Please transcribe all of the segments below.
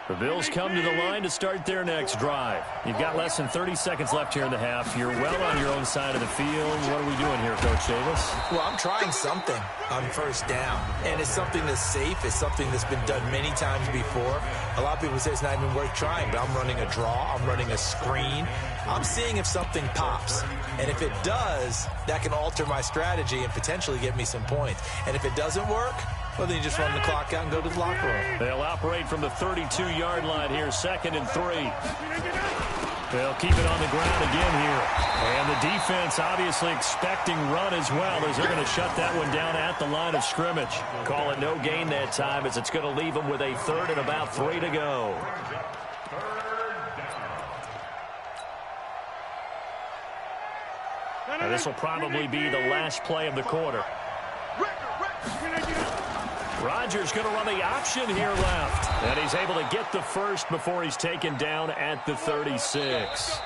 The Bills come to the line to start their next drive. You've got less than 30 seconds left here in the half. You're well on your own side of the field. What are we doing here, Coach Davis? Well, I'm trying something on first down, and it's something that's safe. It's something that's been done many times before. A lot of people say it's not even worth trying, but I'm running a draw. I'm running a screen. I'm seeing if something pops, and if it does, that can alter my strategy and potentially get me some points. And if it doesn't work, well, then you just run the clock out and go to the locker room. They'll operate from the 32-yard line here, 2nd and 3. They'll keep it on the ground again here. And the defense obviously expecting run as well, as they're going to shut that one down at the line of scrimmage. Call it no gain that time, as it's going to leave them with a 3rd and about 3 to go. And this will probably be the last play of the quarter. Rodgers going to run the option here left. And he's able to get the first before he's taken down at the 36.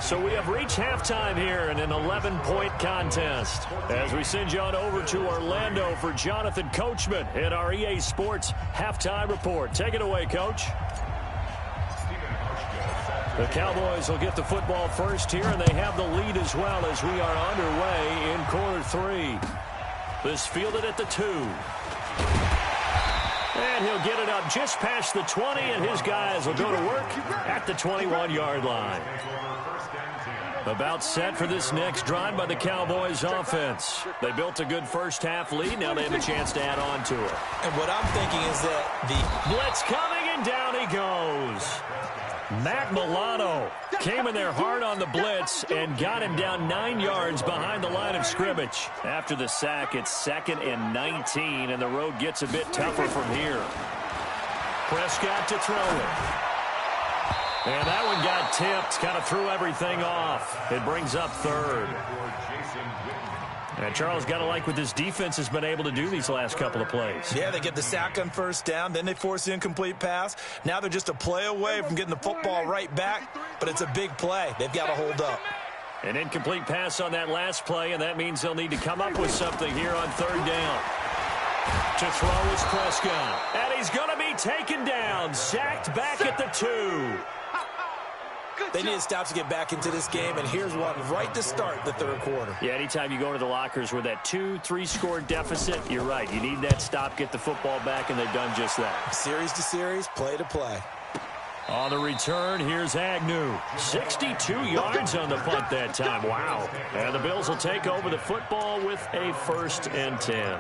So we have reached halftime here in an 11-point contest. As we send you on over to Orlando for Jonathan Coachman in our EA Sports Halftime Report. Take it away, Coach. The Cowboys will get the football first here, and they have the lead as well as we are underway in quarter 3. This fielded at the 2. And he'll get it up just past the 20, and his guys will go to work at the 21-yard line. About set for this next drive by the Cowboys offense. They built a good first-half lead. Now they have a chance to add on to it. And what I'm thinking is that the blitz coming, and down he goes. Matt Milano came in there hard on the blitz and got him down 9 yards behind the line of scrimmage. After the sack, it's 2nd and 19, and the road gets a bit tougher from here. Prescott to throw it. And that one got tipped, kind of threw everything off. It brings up 3rd. And Charles, got to like what this defense has been able to do these last couple of plays. Yeah, they get the sack on first down, then they force the incomplete pass. Now they're just a play away from getting the football right back, but it's a big play. They've got to hold up. An incomplete pass on that last play, and that means they'll need to come up with something here on 3rd down. To throw is Prescott, and he's going to be taken down, sacked back at the 2. They need to stop to get back into this game, and here's one right to start the 3rd quarter. Yeah, anytime you go to the lockers with that 2-3 score deficit, you're right. You need that stop, get the football back, and they've done just that. Series to series, play to play. On the return, here's Agnew. 62 yards on the punt that time. Wow. And the Bills will take over the football with a 1st and 10.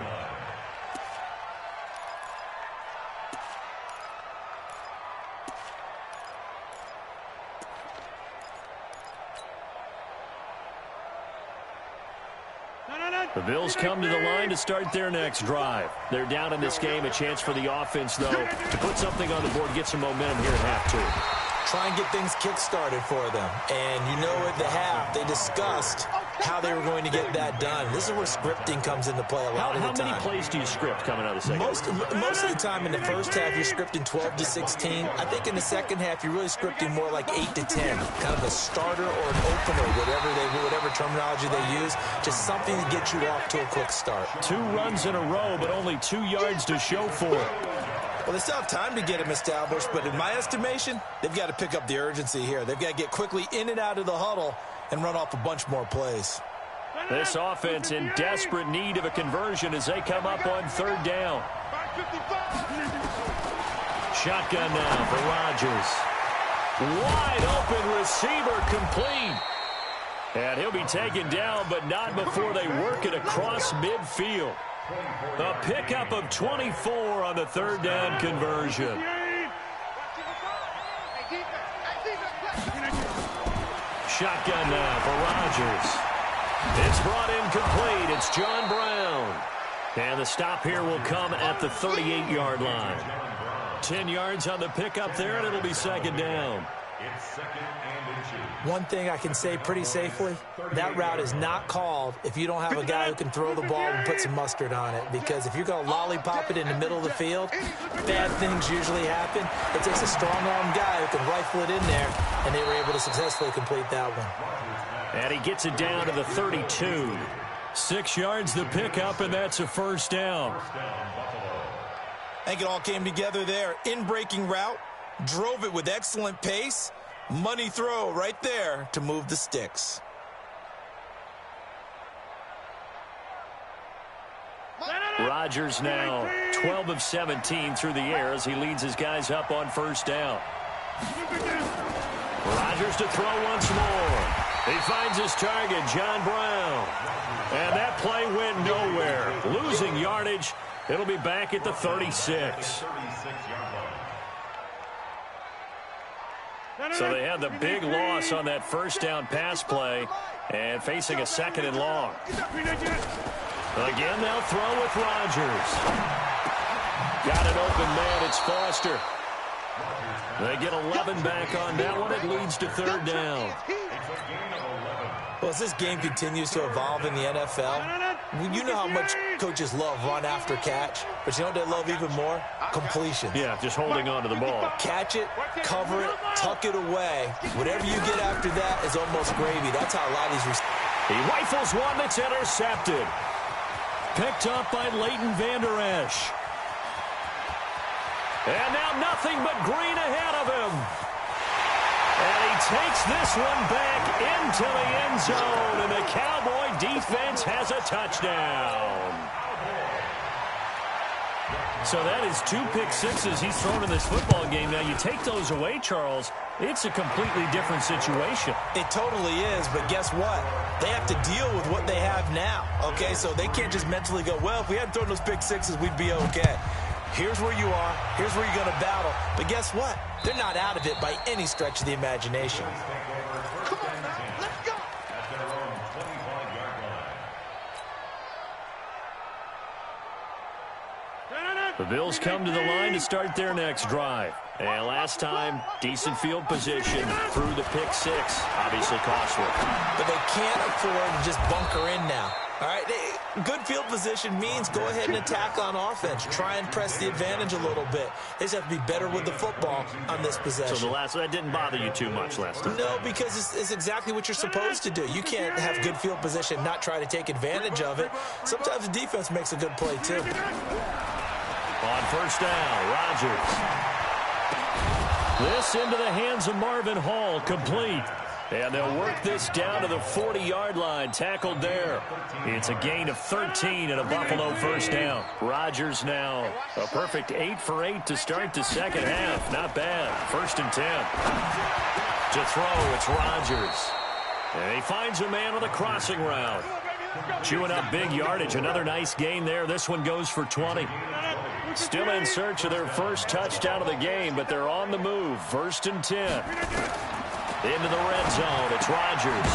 The Bills come to the line to start their next drive. They're down in this game. A chance for the offense, though, to put something on the board, get some momentum here at half 2. Try and get things kick-started for them. And you know at the half, they discussed how they were going to get that done. This is where scripting comes into play a lot of the time. How many plays do you script coming out of the second? Most of the time in the first half, you're scripting 12 to 16. I think in the second half, you're really scripting more like 8 to 10. Kind of a starter or an opener, whatever terminology they use. Just something to get you off to a quick start. 2 runs in a row, but only 2 yards to show for it. Well, they still have time to get him established, but in my estimation, they've got to pick up the urgency here. They've got to get quickly in and out of the huddle and run off a bunch more plays. This offense in desperate need of a conversion as they come up on 3rd down. Shotgun now for Rodgers. Wide open receiver complete. And he'll be taken down, but not before they work it across midfield. A pickup of 24 on the 3rd down conversion. Shotgun now for Rodgers. It's brought in complete. It's John Brown. And the stop here will come at the 38-yard line. 10 yards on the pickup there, and it'll be 2nd down. One thing I can say pretty safely, that route is not called if you don't have a guy who can throw the ball and put some mustard on it. Because if you're going to lollipop it in the middle of the field, bad things usually happen. It takes a strong-arm guy who can rifle it in there, and they were able to successfully complete that one. And he gets it down to the 32. 6 yards the pickup, and that's a 1st down. I think it all came together there. In-breaking route, Drove it with excellent pace. Money throw right there to move the sticks. Rodgers now 12 of 17 through the air as he leads his guys up on first down. Rodgers to throw once more. He finds his target, John Brown. And that play went nowhere. Losing yardage. It'll be back at the 36. So they had the big loss on that first down pass play and facing a second and long. Again, they'll throw with Rodgers. Got an open man. It's Foster. They get 11 back on that one. It leads to third down. Well, as this game continues to evolve in the NFL, you know how much coaches love run after catch, but you know what they love even more? Completions. Yeah, just holding on to the ball. Catch it, cover it, tuck it away. Whatever you get after that is almost gravy. That's how a lot of these... He rifles one that's intercepted. Picked up by Leighton Vander Esch. And now nothing but green ahead of him. And he takes this one back into the end zone, and the Cowboy defense has a touchdown. So that is 2 pick sixes he's thrown in this football game. Now, you take those away, Charles, it's a completely different situation. It totally is, but guess what? They have to deal with what they have now, okay? So they can't just mentally go, well, if we hadn't thrown those pick sixes, we'd be okay. Here's where you are. Here's where you're going to battle. But guess what? They're not out of it by any stretch of the imagination. Come on, man. Let's go. The Bills come to the line to start their next drive. And last time, decent field position through the pick six. Obviously costly. But they can't afford to just bunker in now. All right, good field position means go ahead and attack on offense. Try and press the advantage a little bit. They just have to be better with the football on this possession. So that didn't bother you too much last time? No, because it's exactly what you're supposed to do. You can't have good field position, not try to take advantage of it. Sometimes the defense makes a good play, too. On first down, Rodgers. This into the hands of Marvin Hall, complete. And they'll work this down to the 40-yard line, tackled there. It's a gain of 13 and a Buffalo first down. Rodgers now a perfect 8 for 8 to start the second half. Not bad. 1st and 10. To throw, it's Rodgers. And he finds a man on the crossing route. Chewing up big yardage. Another nice gain there. This one goes for 20. Still in search of their first touchdown of the game, but they're on the move. 1st and 10. Into the red zone, it's Rodgers.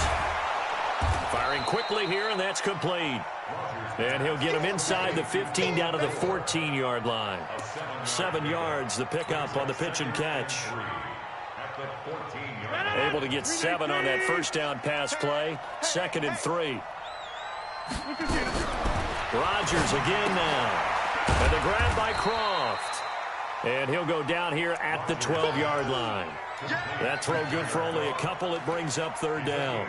Firing quickly here, and that's complete. And he'll get him inside the 15 down to the 14-yard line. 7 yards, the pickup on the pitch and catch. Able to get 7 on that first down pass play. 2nd and 3. Rodgers again now. And the grab by Croft. And he'll go down here at the 12-yard line. That throw good for only a couple. It brings up 3rd down.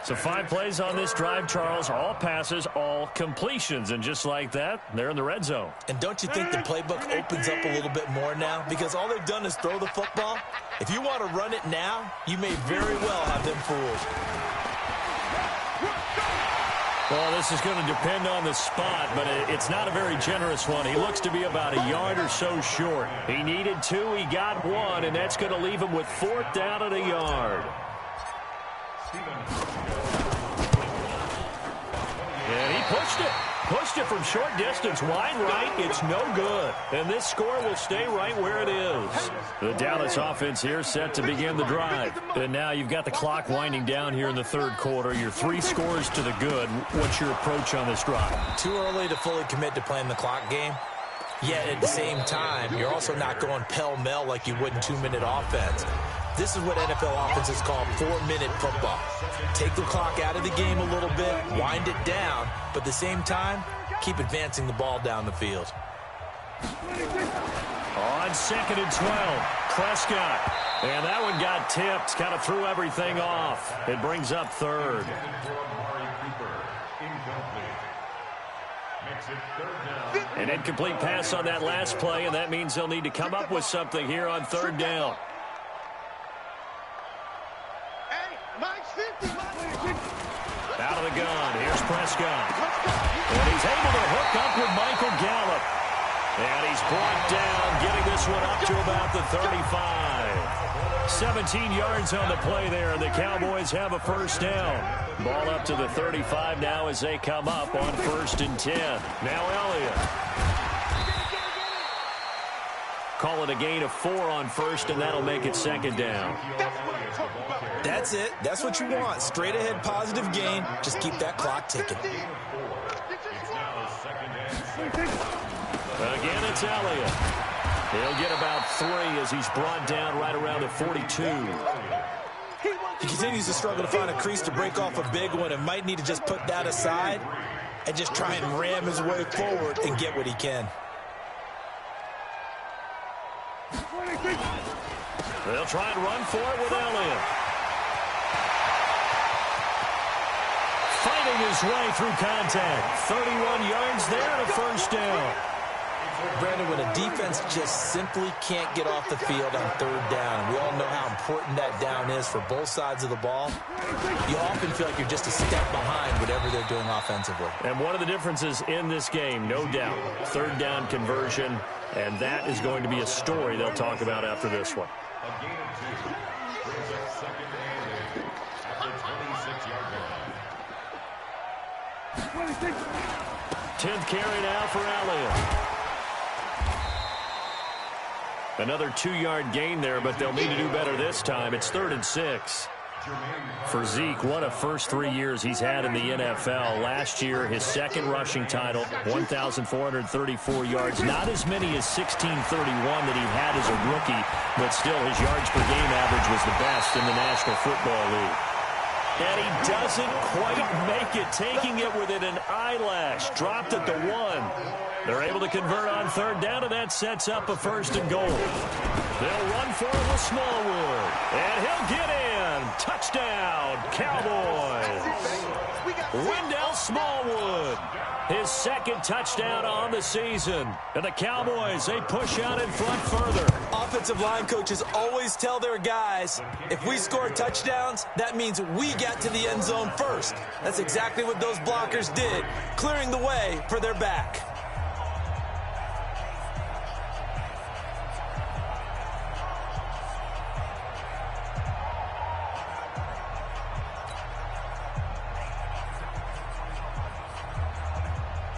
So 5 plays on this drive, Charles. All passes, all completions. And just like that, they're in the red zone. And don't you think the playbook opens up a little bit more now? Because all they've done is throw the football. If you want to run it now, you may very well have them fooled. Well, this is going to depend on the spot, but it's not a very generous one. He looks to be about a yard or so short. He needed 2, he got 1, and that's going to leave him with 4th down and a yard. And he pushed it. Pushed it from short distance, wide right. It's no good. And this score will stay right where it is. The Dallas offense here set to begin the drive. And now you've got the clock winding down here in the 3rd quarter. Your 3 scores to the good. What's your approach on this drive? Too early to fully commit to playing the clock game. Yet at the same time, you're also not going pell-mell like you would in 2-minute offense. This is what NFL offenses call 4-minute football. Take the clock out of the game a little bit, wind it down, but at the same time, keep advancing the ball down the field. On 2nd and 12, Prescott. And that one got tipped, kind of threw everything off. It brings up 3rd. An incomplete pass on that last play, and that means they'll need to come up with something here on third down. Out of the gun, here's Prescott. And he's able to hook up with Michael Gallup. And he's brought down, getting this one up to about the 35. 17 yards on the play there, and the Cowboys have a first down. Ball up to the 35 now as they come up on 1st and 10. Now Elliott. Call it a gain of 4 on first, and that'll make it 2nd down. That's it. That's what you want. Straight ahead positive gain. Just keep that clock ticking. Again, it's Elliott. He'll get about 3 as he's brought down right around the 42. He continues to struggle to find a crease to break off a big one and might need to just put that aside and just try and ram his way forward and get what he can. They'll try and run for it with Elliott. Fighting his way through contact. 31 yards there and a first down. Brandon, when a defense just simply can't get off the field on third down, we all know how important that down is for both sides of the ball, you often feel like you're just a step behind whatever they're doing offensively. And one of the differences in this game, no doubt, third down conversion, and that is going to be a story they'll talk about after this one. 10th carry now for Elliott. Another 2-yard gain there, but they'll need to do better this time. It's 3rd and 6. For Zeke, what a first 3 years he's had in the NFL. Last year, his 2nd rushing title, 1,434 yards. Not as many as 1,631 that he had as a rookie, but still his yards per game average was the best in the National Football League. And he doesn't quite make it, taking it within an eyelash. Dropped at the 1. They're able to convert on third down, and that sets up a 1st and goal. They'll run for it with Smallwood. And he'll get in. Touchdown, Cowboys. Wendell Smallwood. His 2nd touchdown on the season. And the Cowboys, they push out in front further. Offensive line coaches always tell their guys, if we score touchdowns, that means we get to the end zone first. That's exactly what those blockers did, clearing the way for their back.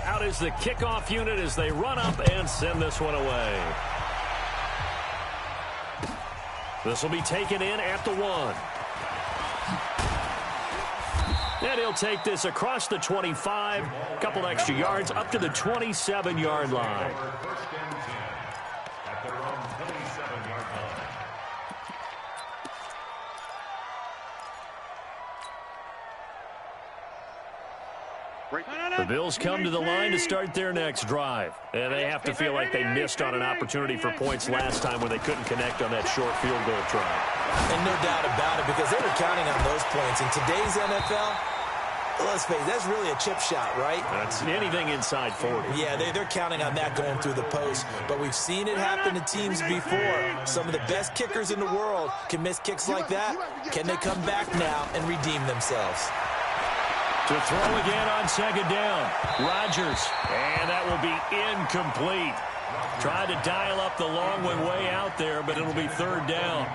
Out is the kickoff unit as they run up and send this one away. This will be taken in at the 1. And he'll take this across the 25, a couple extra yards up to the 27-yard line. The Bills come to the line to start their next drive. And they have to feel like they missed on an opportunity for points last time when they couldn't connect on that short field goal try. And no doubt about it, because they were counting on those points. In today's NFL, let's face it, that's really a chip shot, right? That's anything inside 40. Yeah, they're counting on that going through the post. But we've seen it happen to teams before. Some of the best kickers in the world can miss kicks like that. Can they come back now and redeem themselves? To throw again on 2nd down. Rodgers. And that will be incomplete. Tried to dial up the long one way out there, but it'll be 3rd down.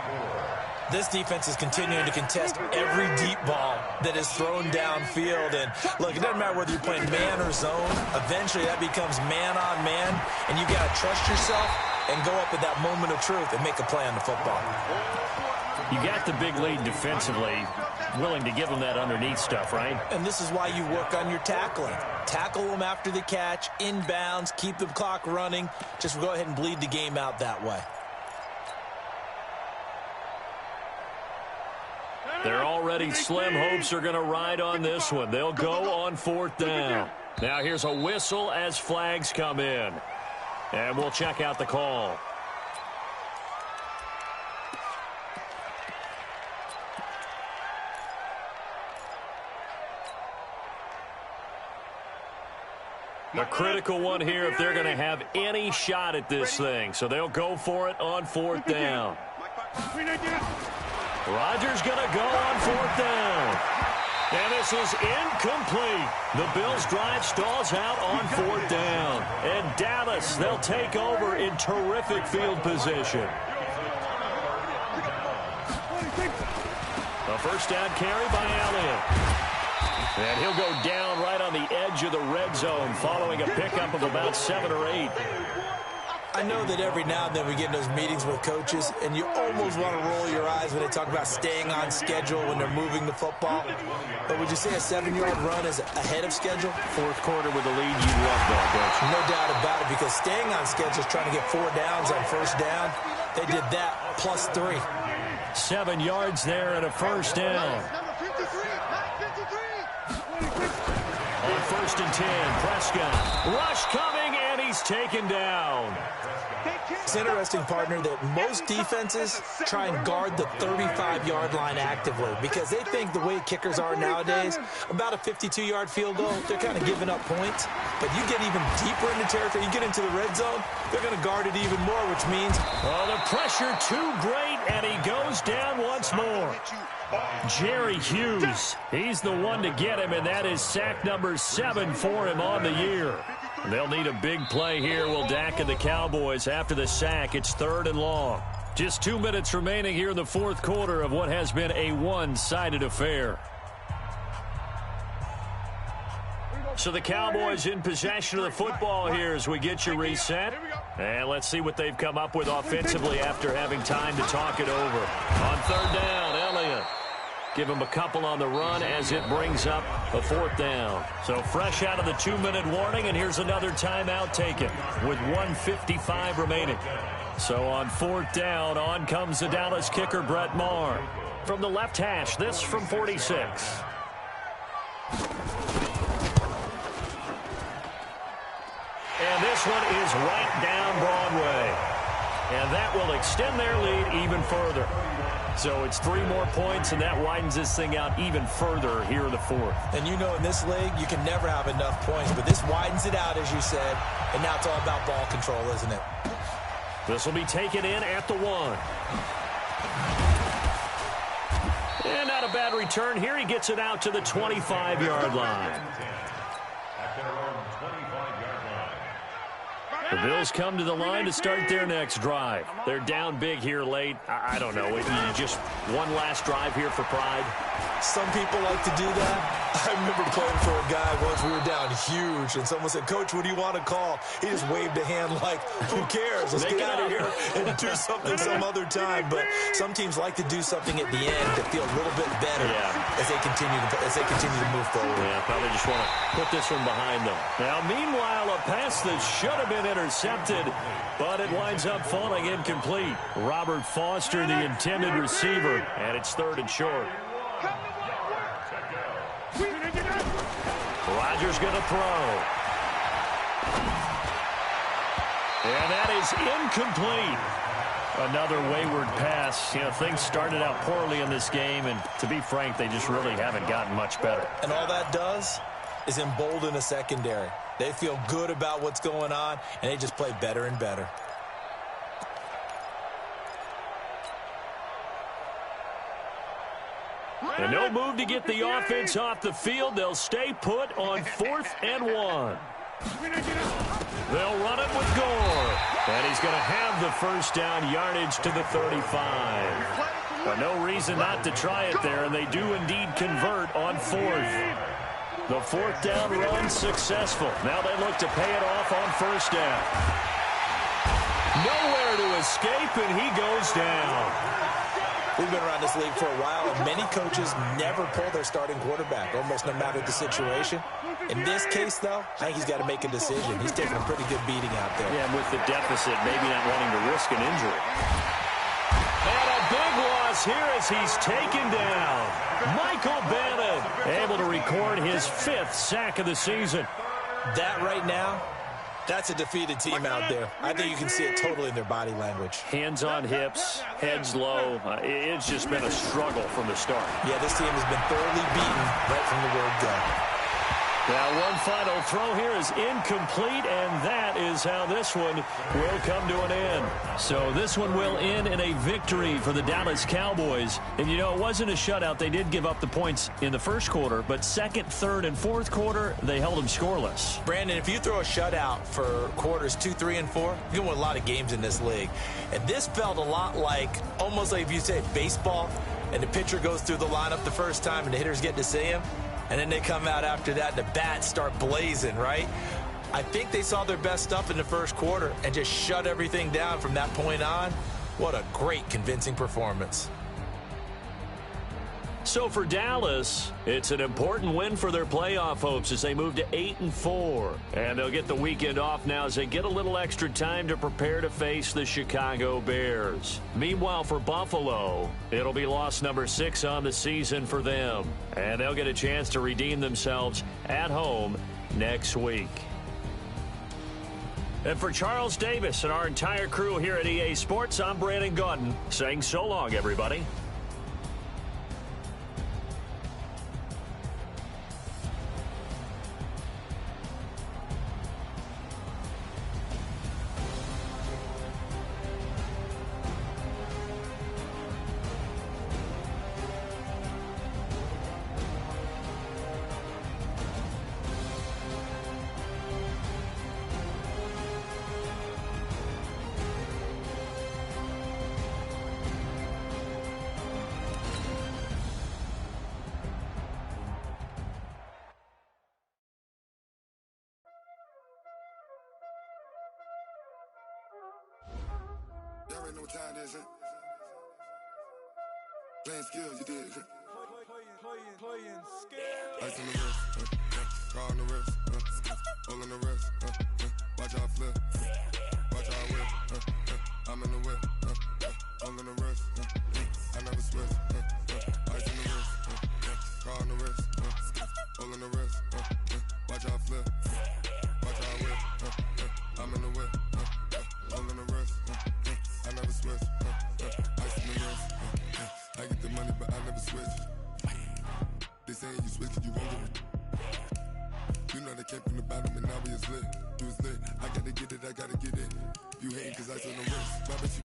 This defense is continuing to contest every deep ball that is thrown downfield. And, look, it doesn't matter whether you're playing man or zone. Eventually, that becomes man on man. And you got to trust yourself and go up at that moment of truth and make a play on the football. You got the big lead defensively, willing to give them that underneath stuff, right? And this is why you work on your tackling. Tackle them after the catch, inbounds, keep the clock running. Just go ahead and bleed the game out that way. Their already slim hopes are going to ride on this one. They'll go on 4th down. Now here's a whistle as flags come in. And we'll check out the call. A critical one here if they're going to have any shot at this thing. So they'll go for it on 4th down. Rodgers going to go on 4th down. And this is incomplete. The Bills' drive stalls out on 4th down. And Dallas, they'll take over in terrific field position. A first down carry by Elliott. And he'll go down right on the edge of the red zone following a pickup of about 7 or 8. I know that every now and then we get in those meetings with coaches, and you almost want to roll your eyes when they talk about staying on schedule when they're moving the football. But would you say a 7-yard run is ahead of schedule? 4th quarter with the lead, you love that, don't you? No doubt about it, because staying on schedule is trying to get 4 downs on first down. They did that plus 3. 7 yards there and a first down. On 1st and 10, Prescott. Rush coming, and he's taken down. It's interesting, partner, that most defenses try and guard the 35-yard line actively because they think the way kickers are nowadays, about a 52-yard field goal, they're kind of giving up points. But you get even deeper into territory, you get into the red zone, they're going to guard it even more, which means... Oh, the pressure too great, and he goes down once more. Jerry Hughes, he's the one to get him, and that is sack number 7 for him on the year. They'll need a big play here, will Dak and the Cowboys. After the sack, it's 3rd and long. Just 2 minutes remaining here in the 4th quarter of what has been a one-sided affair. So the Cowboys in possession of the football here as we get you reset. And let's see what they've come up with offensively after having time to talk it over. On 3rd down, Elliott. Give him a couple on the run as it brings up a 4th down. So fresh out of the 2-minute warning, and here's another timeout taken with 1:55 remaining. So on 4th down, on comes the Dallas kicker, Brett Maher. From the left hash, this from 46. And this one is right down Broadway. And that will extend their lead even further. So it's 3 more points, and that widens this thing out even further here in the 4th. And you know in this league, you can never have enough points, but this widens it out, as you said, and now it's all about ball control, isn't it? This will be taken in at the 1. And not a bad return here. He gets it out to the 25-yard line. The Bills come to the line to start their next drive. They're down big here late. I don't know. Just one last drive here for pride. Some people like to do that. I remember playing for a guy once. We were down huge, and someone said, "Coach, what do you want to call?" He just waved a hand like, "Who cares? Let's get out of here and do something some other time." But some teams like to do something at the end to feel a little bit better as they continue to move forward. Yeah, probably just want to put this one behind them. Now, meanwhile, a pass that should have been intercepted, but it winds up falling incomplete. Robert Foster, the intended receiver, and it's 3rd and short. Rodgers going to throw. And that is incomplete. Another wayward pass. You know, things started out poorly in this game, and to be frank, they just really haven't gotten much better. And all that does is embolden a secondary. They feel good about what's going on, and they just play better and better. And no move to get the offense off the field. They'll stay put on 4th and 1. They'll run it with Gore. And he's going to have the first down yardage to the 35. But no reason not to try it there, and they do indeed convert on 4th. The 4th down run successful. Now they look to pay it off on 1st down. Nowhere to escape, and he goes down. We've been around this league for a while, and many coaches never pull their starting quarterback, almost no matter the situation. In this case, though, I think he's got to make a decision. He's taking a pretty good beating out there. Yeah, and with the deficit, maybe not wanting to risk an injury. And a big loss here as he's taken down. Michael Bannon able to record his 5th sack of the season. That right now, that's a defeated team out there. I think you can see it totally in their body language. Hands on hips, heads low. It's just been a struggle from the start. Yeah, this team has been thoroughly beaten right from the word go. Now, one final throw here is incomplete, and that is how this one will come to an end. So this one will end in a victory for the Dallas Cowboys. And, you know, it wasn't a shutout. They did give up the points in the first quarter, but second, third, and fourth quarter, they held them scoreless. Brandon, if you throw a shutout for quarters 2, 3, and 4, you can win a lot of games in this league. And this felt a lot like, almost like if you say baseball, and the pitcher goes through the lineup the first time and the hitters get to see him. And then they come out after that, and the bats start blazing, right? I think they saw their best stuff in the first quarter and just shut everything down from that point on. What a great, convincing performance. So for Dallas, it's an important win for their playoff hopes as they move to 8-4. And they'll get the weekend off now as they get a little extra time to prepare to face the Chicago Bears. Meanwhile, for Buffalo, it'll be loss number 6 on the season for them. And they'll get a chance to redeem themselves at home next week. And for Charles Davis and our entire crew here at EA Sports, I'm Brandon Gaudin saying so long, everybody. Y'all already know what time it is, huh? Playing skills, you did, huh? Playing skills. Ice on the wrist, car on the wrist, hole on the wrist, watch out flip, watch out whip, I'm in the whip, hole on the wrist, I never switch, ice on the wrist, car on the wrist, hole on the wrist, watch out flip, watch out whip, I'm in the whip, hole on the wrist, I never switch, ice on the wrist, I get the money but I never switch. They saying you switch 'cause you won't get it. You know they came from the bottom and now we is lit. You was lit, I gotta get it, I gotta get it. You hating 'cause I on the wrist, why bet you